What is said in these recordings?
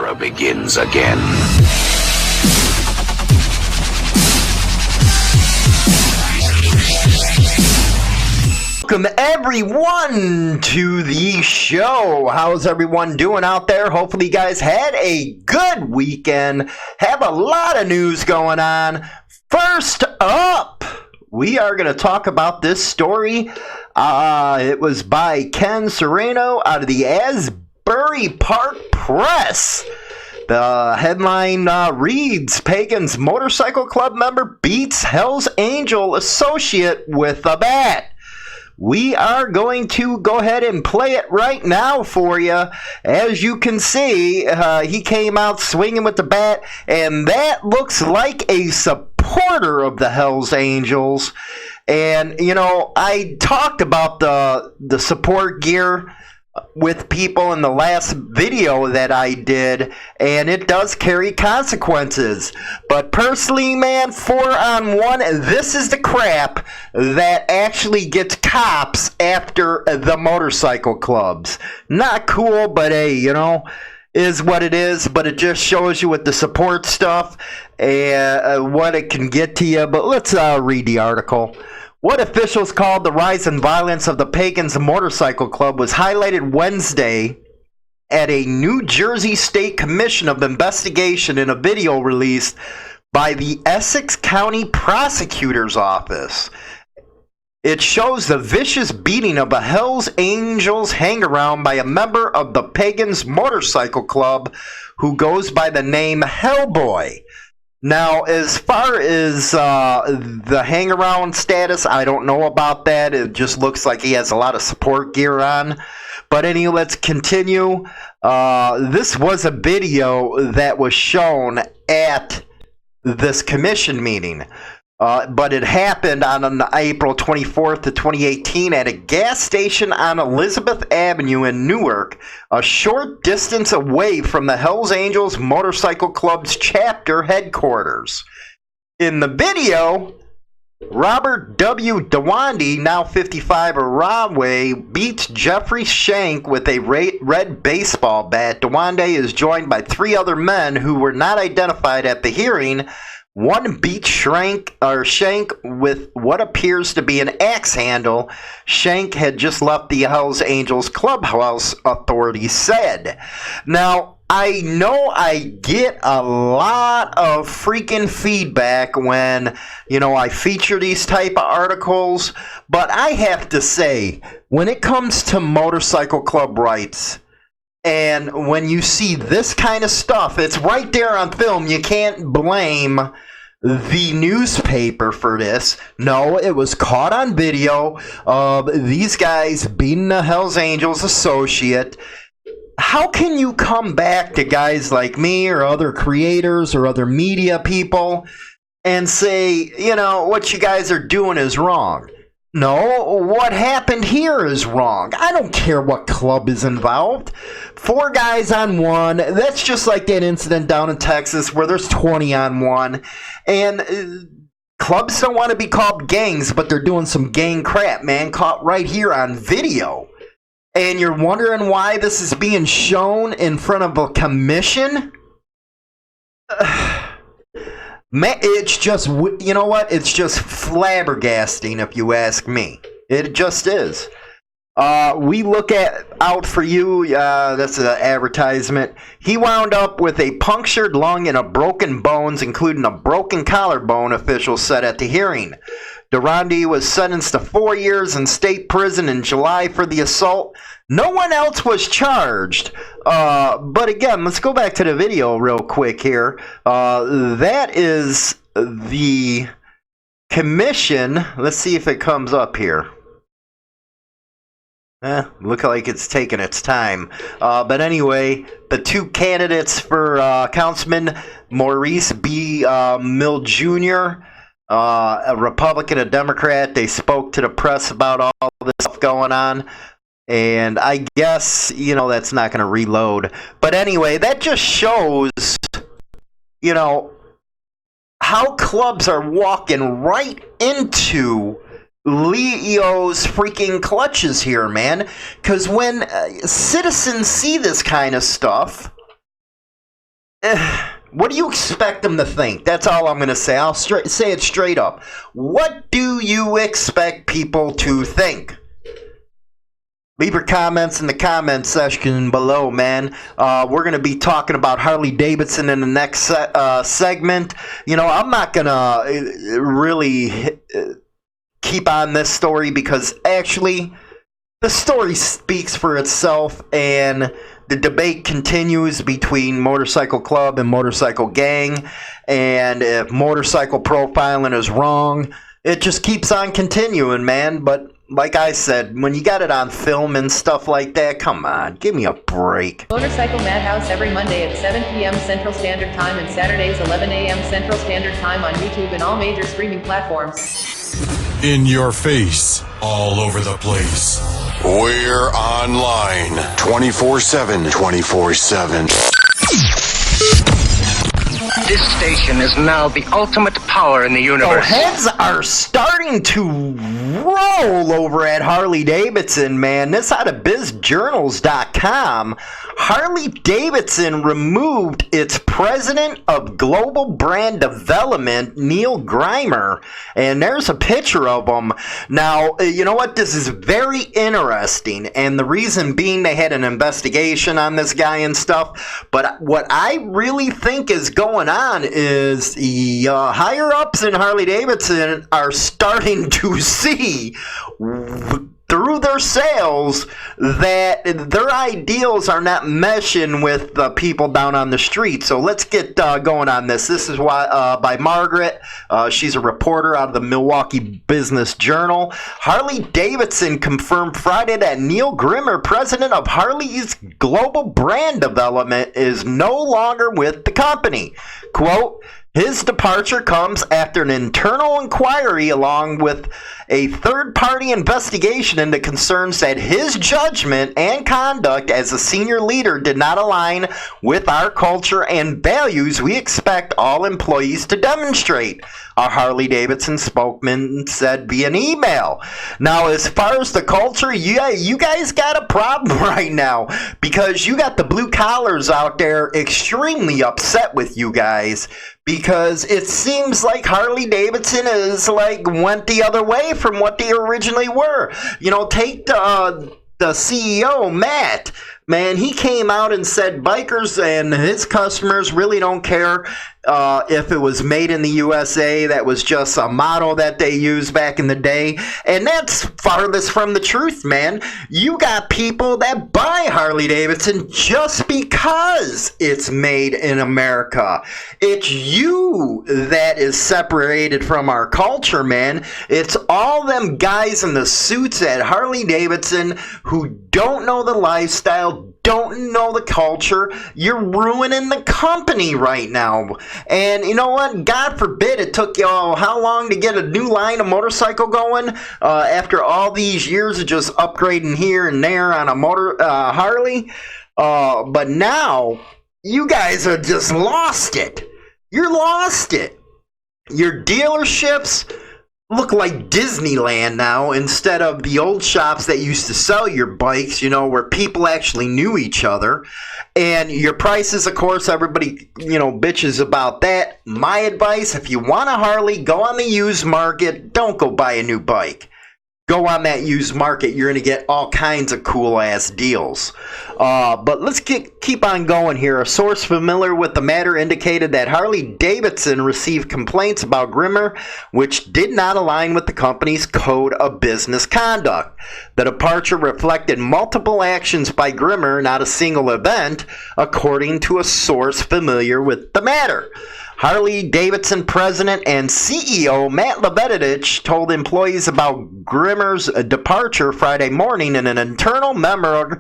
era begins again. Welcome everyone to the show. How's everyone doing out there? Hopefully you guys had a good weekend. Have a lot of news going on. First up, we are going to talk about this story. It was by Ken Serrano out of the Asbury Park Press. The headline reads, Pagans Motorcycle Club member beats Hell's Angel associate with a bat. We are going to go ahead and play it right now for you. As you can see, he came out swinging with the bat, and that looks like a supporter of the Hells Angels. And, you know, I talked about the support gear with people in the last video that I did, and it does carry consequences. But personally, man, 4-on-1, this is the crap that actually gets cops after the motorcycle clubs. Not cool, but hey, you know, is what it is. But it just shows you with the support stuff and what it can get to you. But let's read the article. What officials called the rise in violence of the Pagans Motorcycle Club was highlighted Wednesday at a New Jersey State Commission of Investigation in a video released by the Essex County Prosecutor's Office. It shows the vicious beating of a Hells Angels hangaround by a member of the Pagans Motorcycle Club who goes by the name Hellboy. Now, as far as the hang-around status, I don't know about that. It just looks like he has a lot of support gear on. But anyway, let's continue. This was a video that was shown at this commission meeting. But it happened on April 24th of 2018 at a gas station on Elizabeth Avenue in Newark, a short distance away from the Hells Angels Motorcycle Club's chapter headquarters. In the video, Robert W. Dewande, now 55 of Rahway, beats Jeffrey Shank with a red baseball bat. Dewande is joined by 3 other men who were not identified at the hearing. One beat Shank with what appears to be an axe handle. Shank had just left the Hells Angels clubhouse, authorities said. Now, I know I get a lot of freaking feedback when, you know, I feature these type of articles, but I have to say, when it comes to motorcycle club rights, and when you see this kind of stuff, it's right there on film. You can't blame the newspaper for this. No, it was caught on video of these guys beating the Hells Angels associate. How can you come back to guys like me or other creators or other media people and say, you know, what you guys are doing is wrong? No, what happened here is wrong. I don't care what club is involved. 4 guys on one. That's just like that incident down in Texas where there's 20 on one. And clubs don't want to be called gangs, but they're doing some gang crap, man. Caught right here on video. And you're wondering why this is being shown in front of a commission? Man, it's just, you know what? It's just flabbergasting if you ask me. It just is. We look out for you. That's an advertisement. He wound up with a punctured lung and a broken bones, including a broken collarbone, officials said at the hearing. Dewande was sentenced to 4 years in state prison in July for the assault. No one else was charged. But again, let's go back to the video real quick here. That is the commission. Let's see if it comes up here. Look like it's taking its time. But anyway, the 2 candidates for Councilman Maurice B. Mill Jr., a Republican, a Democrat, they spoke to the press about all this stuff going on. And I guess, you know, that's not going to reload. But anyway, that just shows, you know, how clubs are walking right into Leo's freaking clutches here, man. Because when citizens see this kind of stuff, What do you expect them to think? That's all I'm going to say. I'll say it straight up. What do you expect people to think? Leave your comments in the comment section below, man. We're going to be talking about Harley Davidson in the next segment. You know, I'm not going to really keep on this story because actually the story speaks for itself, and the debate continues between Motorcycle Club and Motorcycle Gang, and if motorcycle profiling is wrong, it just keeps on continuing, man. But like I said, when you got it on film and stuff like that, come on, give me a break. Motorcycle Madhouse every Monday at 7 p.m. Central Standard Time and Saturdays 11 a.m. Central Standard Time on YouTube and all major streaming platforms. In your face, all over the place. We're online 24/7. 24/7. This station is now the ultimate power in the universe. So heads are starting to roll over at Harley Davidson, man. This out of bizjournals.com. Harley Davidson removed its president of global brand development, Neil Grimer, and there's a picture of him. Now, you know what? This is very interesting, and the reason being they had an investigation on this guy and stuff, but what I really think is going on is the higher-ups in Harley Davidson are starting to see through their sales that their ideals are not meshing with the people down on the street. So let's get going on this. This is by Margaret. She's a reporter out of the Milwaukee Business Journal. Harley Davidson confirmed Friday that Neil Grimer, president of Harley's global brand development, is no longer with the company. Quote, his departure comes after an internal inquiry along with a third-party investigation into concerns that his judgment and conduct as a senior leader did not align with our culture and values we expect all employees to demonstrate, a Harley Davidson spokesman said via an email. Now, as far as the culture, yeah, you guys got a problem right now because you got the blue collars out there extremely upset with you guys, because it seems like Harley Davidson is like went the other way from what they originally were. You know, take the CEO, Matt. Man, he came out and said bikers and his customers really don't care if it was made in the USA. That was just a motto that they used back in the day. And that's farthest from the truth, man. You got people that buy Harley Davidson just because it's made in America. It's you that is separated from our culture, man. It's all them guys in the suits at Harley Davidson who don't know the lifestyle, don't know the culture. You're ruining the company right now. And you know what? God forbid it took y'all how long to get a new line of motorcycle going after all these years of just upgrading here and there on a Harley. But now you guys have just lost it. You're lost it. Your dealerships look like Disneyland now instead of the old shops that used to sell your bikes, you know, where people actually knew each other. And your prices, of course, everybody, you know, bitches about that. My advice, if you want a Harley, go on the used market. Don't go buy a new bike. Go on that used market. You're going to get all kinds of cool-ass deals. But let's keep on going here. A source familiar with the matter indicated that Harley Davidson received complaints about Grimer, which did not align with the company's code of business conduct. The departure reflected multiple actions by Grimer, not a single event, according to a source familiar with the matter. Harley Davidson president and CEO Matt Levetich told employees about Grimer's departure Friday morning in an internal memo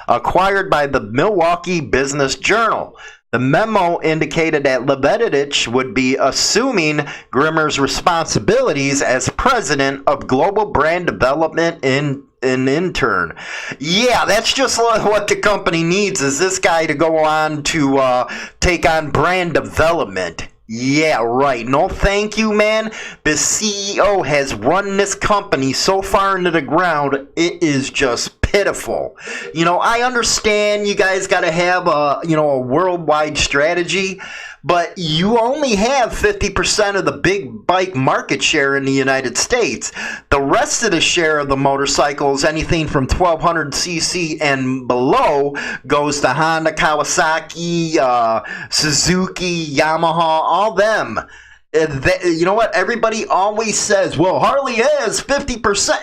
acquired by the Milwaukee Business Journal. The memo indicated that Levetich would be assuming Grimer's responsibilities as president of global brand development in an intern. Yeah, that's just what the company needs, is this guy to go on to take on brand development. Yeah, right. No thank you, man. The CEO has run this company so far into the ground, it is just pitiful. I understand you guys got to have a worldwide strategy, but you only have 50% of the big bike market share in the United States. The rest of the share of the motorcycles, anything from 1200cc and below, goes to Honda, Kawasaki, Suzuki, Yamaha, all them. You know what? Everybody always says, well, Harley has 50%.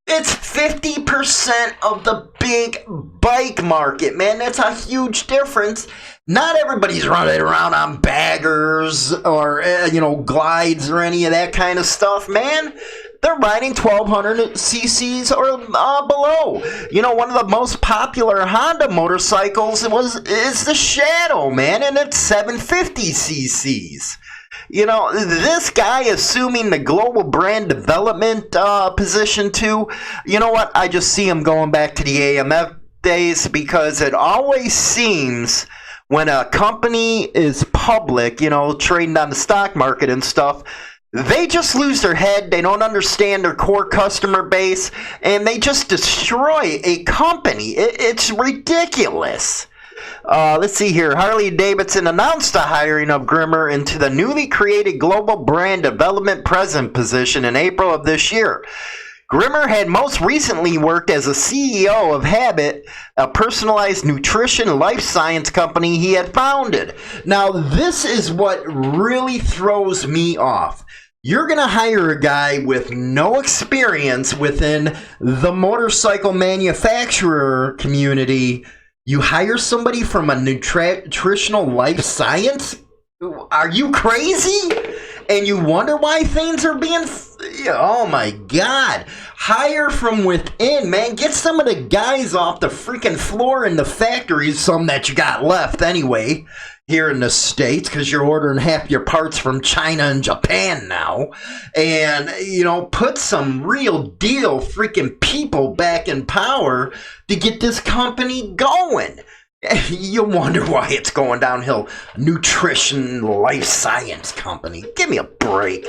It's 50% of the big bike market, man. That's a huge difference. Not everybody's running around on baggers or, glides or any of that kind of stuff, man. They're riding 1200 cc's or below. One of the most popular Honda motorcycles is the Shadow, man, and it's 750 cc's. This guy assuming the global brand development position too, you know what? I just see him going back to the AMF days, because it always seems when a company is public, trading on the stock market and stuff, they just lose their head. They don't understand their core customer base, and they just destroy a company. It's ridiculous. Let's see here. Harley Davidson announced the hiring of Grimmer into the newly created Global Brand Development President position in April of this year. Grimmer had most recently worked as a CEO of Habit, a personalized nutrition life science company he had founded. Now, this is what really throws me off. You're going to hire a guy with no experience within the motorcycle manufacturer community. You hire somebody from a nutritional life science? Are you crazy? And you wonder why things are being... Oh my God. Hire from within, man. Get some of the guys off the freaking floor in the factories, some that you got left anyway, here in the States, because you're ordering half your parts from China and Japan now. And, put some real deal freaking people back in power to get this company going. You wonder why it's going downhill. Nutrition life science company. Give me a break.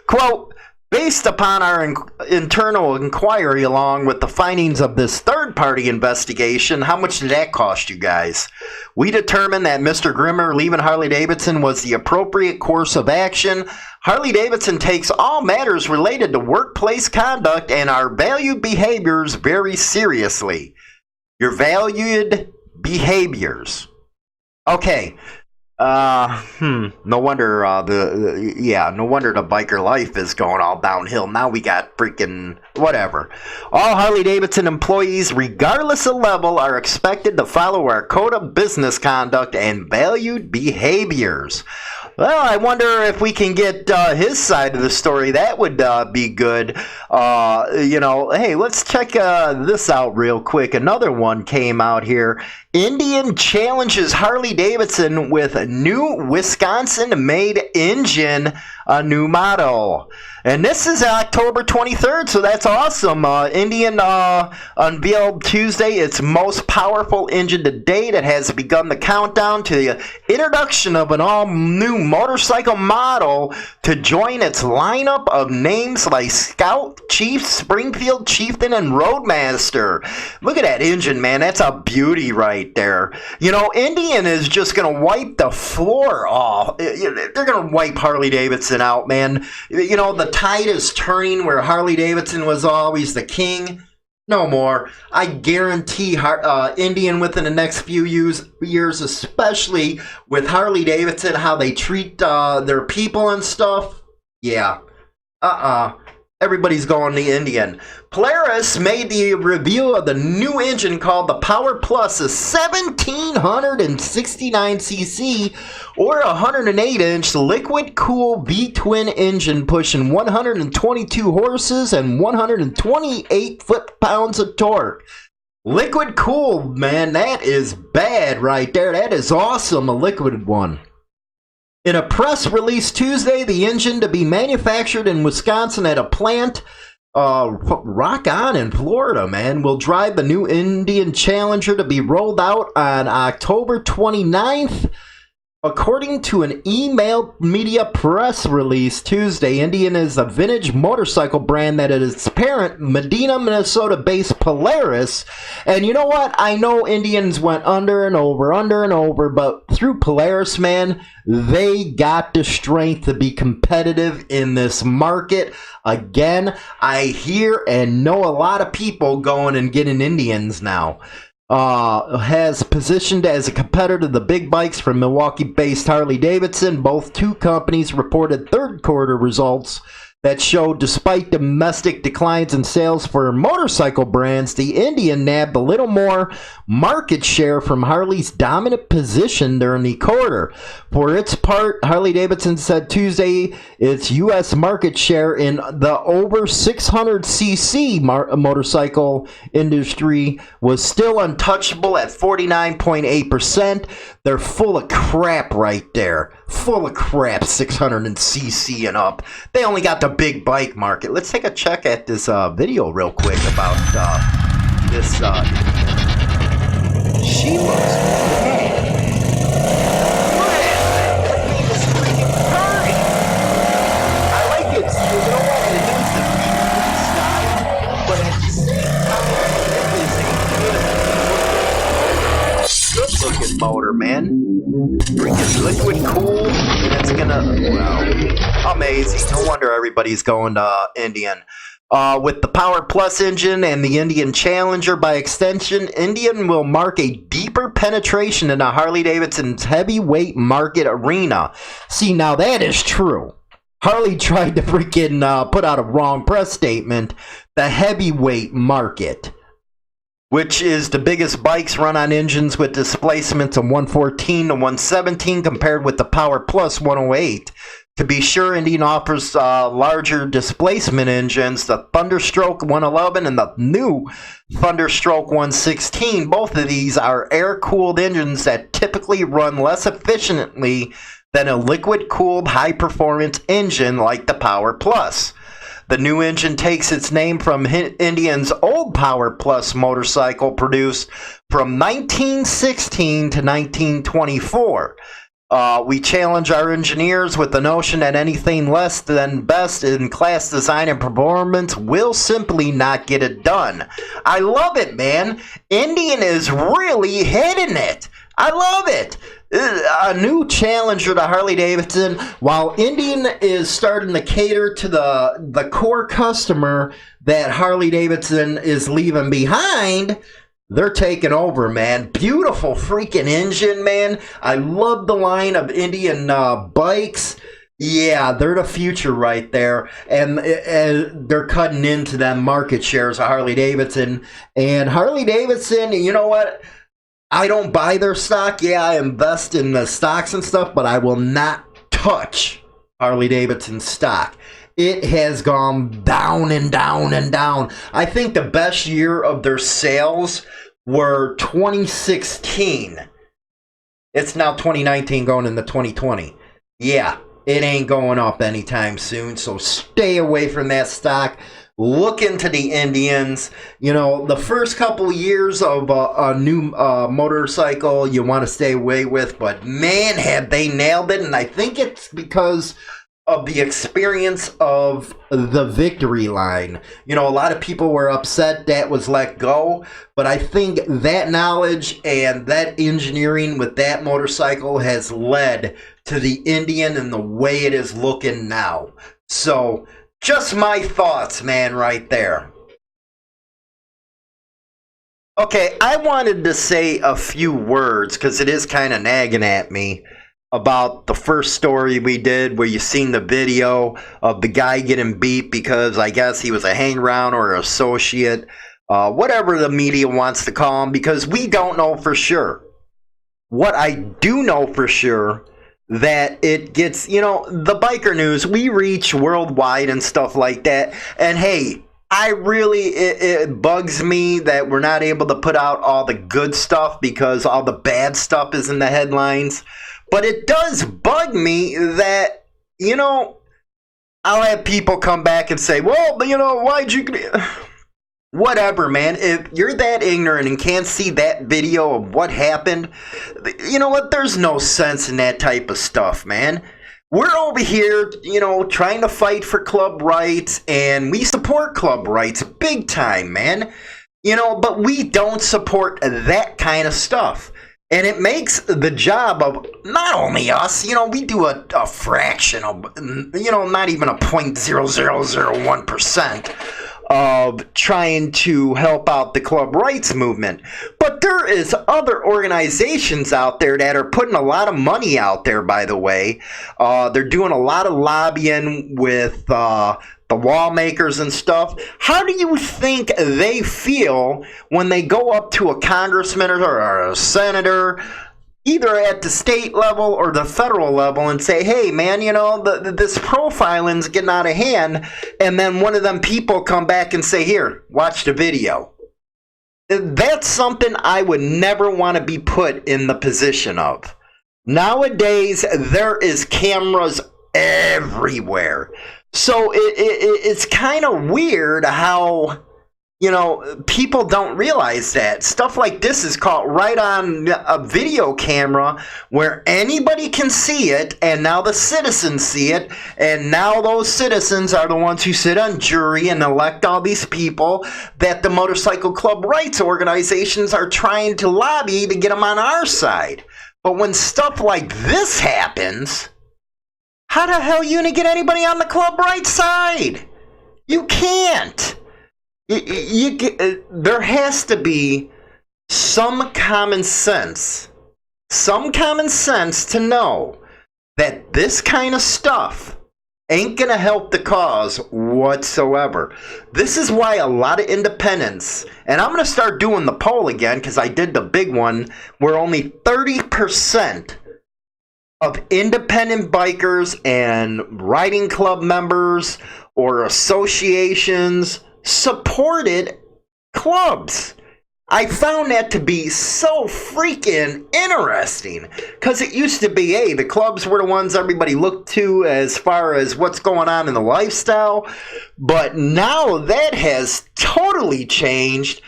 Quote, based upon our internal inquiry along with the findings of this third-party investigation, how much did that cost you guys? We determined that Mr. Grimmer leaving Harley Davidson was the appropriate course of action. Harley Davidson takes all matters related to workplace conduct and our valued behaviors very seriously. Your valued behaviors. Okay. No wonder no wonder the biker life is going all downhill. Now we got freaking whatever. All Harley Davidson employees, regardless of level, are expected to follow our code of business conduct and valued behaviors. Well, I wonder if we can get his side of the story. That would be good. Hey, let's check this out real quick. Another one came out here. Indian challenges Harley Davidson with a new Wisconsin-made engine, a new model. And this is October 23rd, so that's awesome. Indian unveiled Tuesday its most powerful engine to date. It has begun the countdown to the introduction of an all-new motorcycle model to join its lineup of names like Scout, Chief, Springfield, Chieftain, and Roadmaster. Look at that engine, man. That's a beauty right there. Indian is just going to wipe the floor off. They're going to wipe Harley Davidson out, man. The tide is turning where Harley Davidson was always the king. No more. I guarantee Indian within the next few years, especially with Harley Davidson, how they treat their people and stuff. Yeah. Everybody's going to Indian. Polaris made the reveal of the new engine called the Power Plus, a 1769cc or 108-inch liquid-cooled V-twin engine pushing 122 horses and 128 foot-pounds of torque. Liquid-cooled, man, that is bad right there. That is awesome, a liquid one. In a press release Tuesday, the engine to be manufactured in Wisconsin at a plant, Rock On in Florida, man, will drive the new Indian Challenger to be rolled out on October 29th. According to an email media press release Tuesday, Indian is a vintage motorcycle brand that is its parent, Medina, Minnesota-based Polaris. And you know what? I know Indians went under and over, but through Polaris, man, they got the strength to be competitive in this market. Again, I hear and know a lot of people going and getting Indians now. Has positioned as a competitor to the big bikes from Milwaukee-based Harley Davidson. Both two companies reported third quarter results that showed despite domestic declines in sales for motorcycle brands, the Indian nabbed a little more market share from Harley's dominant position during the quarter. For its part, Harley Davidson said Tuesday its U.S. market share in the over 600cc motorcycle industry was still untouchable at 49.8%. They're full of crap right there. Full of crap, 600cc and up. They only got the big bike market. Let's take a check at this video real quick about this. She looks bad. Look at that. Look at this freaking curry. I like it. You know what? It is the beauty style, but at the same time, it is a good looking motor, man. Freaking liquid cooled, and it's gonna, wow, amazing. No wonder everybody's going to Indian. With the Power Plus engine and the Indian Challenger by extension, Indian will mark a deeper penetration in the Harley Davidson's heavyweight market arena. See, now that is true. Harley tried to freaking put out a wrong press statement. The heavyweight market, which is the biggest bikes run on engines with displacements of 114 to 117 compared with the Power Plus 108. To be sure, Indian offers larger displacement engines, the Thunderstroke 111 and the new Thunderstroke 116. Both of these are air-cooled engines that typically run less efficiently than a liquid-cooled high-performance engine like the Power Plus. The new engine takes its name from Indian's old Power Plus motorcycle produced from 1916 to 1924. We challenge our engineers with the notion that anything less than best in class design and performance will simply not get it done. I love it, man. Indian is really hitting it. I love it. A new challenger to Harley Davidson, while Indian is starting to cater to the core customer that Harley Davidson is leaving behind. They're taking over, man. Beautiful freaking engine, man. I love the line of Indian bikes. Yeah, they're the future right there. And they're cutting into them market shares of Harley Davidson. And Harley Davidson, you know what? I don't buy their stock. Yeah, I invest in the stocks and stuff, but I will not touch Harley Davidson stock. It has gone down and down and down. I think the best year of their sales were 2016. It's now 2019 going into 2020. Yeah, it ain't going up anytime soon, so stay away from that stock. Look into the Indians. You know, the first couple years of a new motorcycle you want to stay away with, but man, have they nailed it. And I think it's because of the experience of the Victory line. You know, a lot of people were upset that was let go, but I think that knowledge and that engineering with that motorcycle has led to the Indian and the way it is looking now. So, just my thoughts, man, right there. Okay, I wanted to say a few words because it is kind of nagging at me about the first story we did where you seen the video of the guy getting beat because I guess he was a hang-around or an associate, whatever the media wants to call him, because we don't know for sure. What I do know for sure, that it gets, you know, the biker news, we reach worldwide and stuff like that. And hey, it bugs me that we're not able to put out all the good stuff because all the bad stuff is in the headlines. But it does bug me that, you know, I'll have people come back and say, well, you know, why'd you... whatever, man. If you're that ignorant and can't see that video of what happened, you know what? There's no sense in that type of stuff, man. We're over here, trying to fight for club rights, and we support club rights big time, man. But we don't support that kind of stuff. And it makes the job of not only us, we do a fraction of, not even a 0.0001% of trying to help out the club rights movement. But there is other organizations out there that are putting a lot of money out there, by the way. They're doing a lot of lobbying with the lawmakers and stuff. How do you think they feel when they go up to a congressman or a senator, either at the state level or the federal level, and say, hey, man, this profiling's getting out of hand, and then one of them people come back and say, here, watch the video. That's something I would never want to be put in the position of. Nowadays, there is cameras everywhere. So it's kind of weird how, people don't realize that. Stuff like this is caught right on a video camera where anybody can see it, and now the citizens see it, and now those citizens are the ones who sit on jury and elect all these people that the motorcycle club rights organizations are trying to lobby to get them on our side. But when stuff like this happens, how the hell are you going to get anybody on the club rights side? You can't. There has to be some common sense. Some common sense to know that this kind of stuff ain't going to help the cause whatsoever. This is why a lot of independents, and I'm going to start doing the poll again because I did the big one, where only 30% of independent bikers and riding club members or associations supported clubs. I found that to be so freaking interesting because it used to be, hey, the clubs were the ones everybody looked to as far as what's going on in the lifestyle, but now that has totally changed,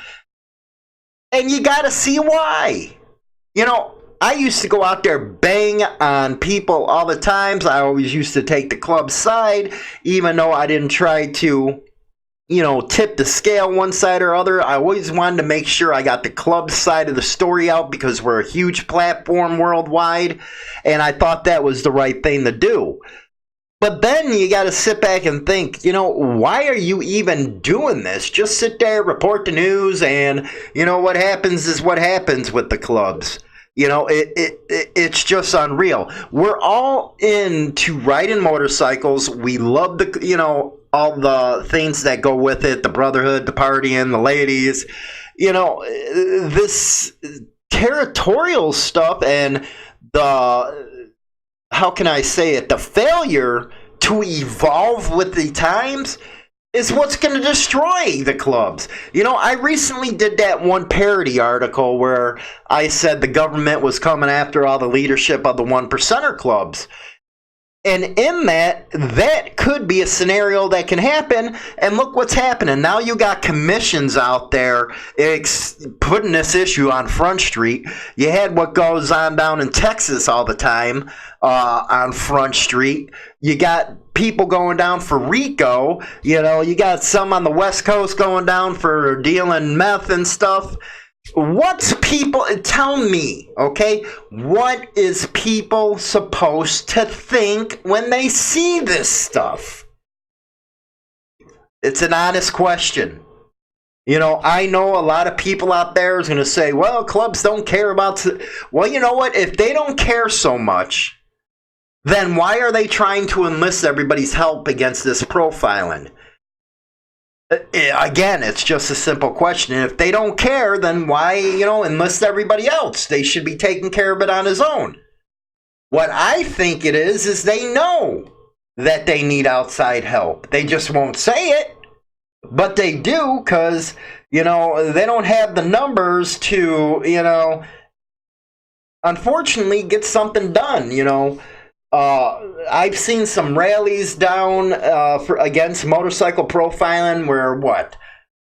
and you got to see why. I used to go out there bang on people all the times. I always used to take the club side, even though I didn't try to, tip the scale one side or other. I always wanted to make sure I got the club side of the story out because we're a huge platform worldwide, and I thought that was the right thing to do. But then you got to sit back and think, why are you even doing this? Just sit there, report the news, and, what happens is what happens with the clubs. It's just unreal. We're all into riding motorcycles. We love all the things that go with it, the brotherhood, the partying, the ladies. This territorial stuff and the, how can I say it, the failure to evolve with the times is what's going to destroy the clubs. I recently did that one parody article where I said the government was coming after all the leadership of the 1%er clubs. And in that could be a scenario that can happen. And look what's happening. Now you got commissions out there putting this issue on Front Street. You had what goes on down in Texas all the time on Front Street. You got people going down for RICO. You got some on the West Coast going down for dealing meth and stuff. What's people, tell me, okay, what is people supposed to think when they see this stuff? It's an honest question. I know a lot of people out there is going to say, well, clubs don't care about, well, you know what, if they don't care so much, then why are they trying to enlist everybody's help against this profiling? Again, it's just a simple question. If they don't care, then why, enlist everybody else? They should be taking care of it on his own. What I think it is they know that they need outside help. They just won't say it, but they do because, they don't have the numbers to, unfortunately get something done, I've seen some rallies down against motorcycle profiling where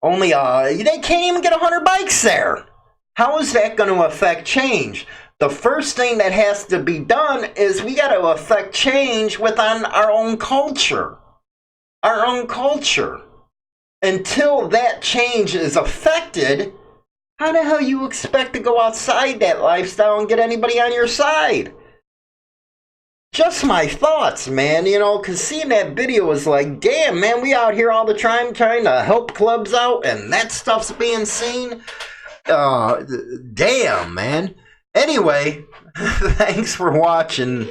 Only, they can't even get 100 bikes there. How is that going to affect change? The first thing that has to be done is we got to affect change within our own culture. Our own culture. Until that change is affected, how the hell you expect to go outside that lifestyle and get anybody on your side? Just my thoughts, man, you know, because seeing that video was like, damn, man, we out here all the time trying to help clubs out, and that stuff's being seen. Damn, man. Anyway, thanks for watching.